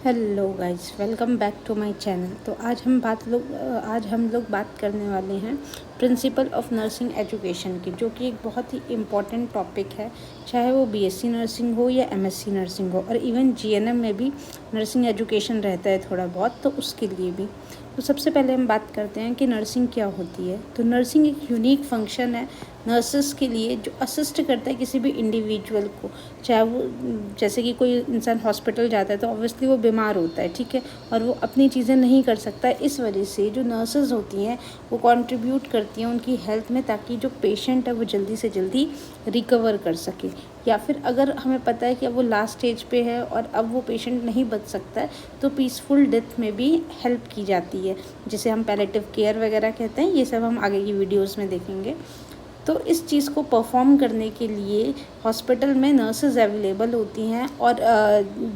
Hello guys, welcome back to my channel. तो आज हम लोग बात करने वाले हैं प्रिंसिपल ऑफ नर्सिंग एजुकेशन की, जो कि एक बहुत ही इम्पॉर्टेंट टॉपिक है। चाहे वो बीएससी नर्सिंग हो या एमएससी नर्सिंग हो, और इवन जीएनएम में भी नर्सिंग एजुकेशन रहता है थोड़ा बहुत, तो उसके लिए भी। तो सबसे पहले हम बात करते हैं कि नर्सिंग क्या होती है। तो नर्सिंग एक यूनिक फंक्शन है नर्सेस के लिए, जो असिस्ट करता है किसी भी इंडिविजुअल को। चाहे वो जैसे कि कोई इंसान हॉस्पिटल जाता है तो ऑब्वियसली वो बीमार होता है, ठीक है, और वो अपनी चीज़ें नहीं कर सकता। इस वजह से जो नर्सेज होती हैं वो कंट्रीब्यूट करती हैं उनकी हेल्थ में, ताकि जो पेशेंट है वो जल्दी से जल्दी रिकवर कर सके। या फिर अगर हमें पता है कि अब वो लास्ट स्टेज पे है और अब वो पेशेंट नहीं बच सकता है, तो पीसफुल डेथ में भी हेल्प की जाती है, जिसे हम पैलेटिव केयर वगैरह कहते हैं। ये सब हम आगे की वीडियोज़ में देखेंगे। तो इस चीज़ को परफॉर्म करने के लिए हॉस्पिटल में नर्सेज अवेलेबल होती हैं, और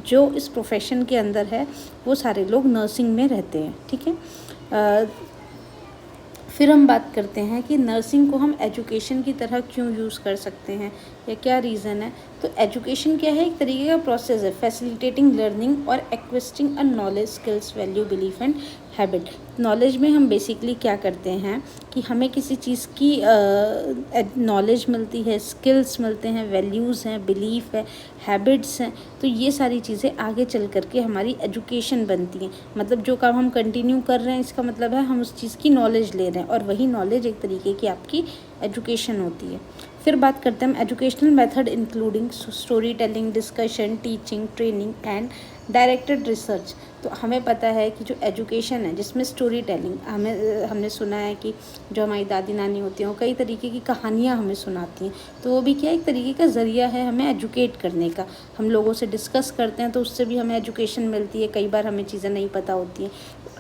जो इस प्रोफेशन के अंदर है वो सारे लोग नर्सिंग में रहते हैं, ठीक है। फिर हम बात करते हैं कि नर्सिंग को हम एजुकेशन की तरह क्यों यूज़ कर सकते हैं, या क्या रीज़न है। तो एजुकेशन क्या है, एक तरीके का प्रोसेस है फैसिलिटेटिंग लर्निंग और acquiring a knowledge, skills, value, belief and habit. Knowledge में हम बेसिकली क्या करते हैं कि हमें किसी चीज़ की नॉलेज मिलती है, स्किल्स मिलते हैं, वैल्यूज़ हैं, बिलीफ है, हैबिट्स हैं। तो ये सारी चीज़ें आगे चल कर के हमारी एजुकेशन बनती हैं। मतलब जो काम हम कंटिन्यू कर रहे हैं, इसका मतलब है हम उस चीज़ की नॉलेज ले रहे हैं, और वही नॉलेज एक तरीके की आपकी एजुकेशन होती है। फिर बात करते हैं हम educational method including story telling, discussion, teaching, training and directed research. तो हमें पता है कि जो एजुकेशन है जिसमें स्टोरी टेलिंग, हमने सुना है कि जो हमारी दादी नानी होती हैं वो कई तरीके की कहानियाँ हमें सुनाती हैं। तो वो भी क्या एक तरीके का ज़रिया है हमें एजुकेट करने का। हम लोगों से डिस्कस करते हैं तो उससे भी हमें एजुकेशन मिलती है। कई बार हमें चीज़ें नहीं पता होती हैं।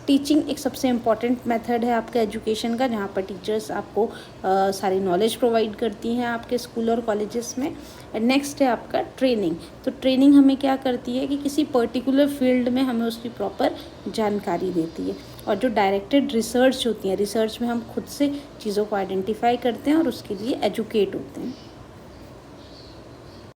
टीचिंग एक सबसे इम्पॉर्टेंट मेथड है आपका एजुकेशन का, जहाँ पर टीचर्स आपको सारी नॉलेज प्रोवाइड करती हैं आपके स्कूल और कॉलेजेस में। एंड नेक्स्ट है आपका ट्रेनिंग। तो ट्रेनिंग हमें क्या करती है कि किसी पर्टिकुलर फील्ड में हमें उसकी प्रॉपर जानकारी देती है। और जो डायरेक्टेड रिसर्च होती है, रिसर्च में हम खुद से चीज़ों को आइडेंटिफाई करते हैं और उसके लिए एजुकेट होते हैं।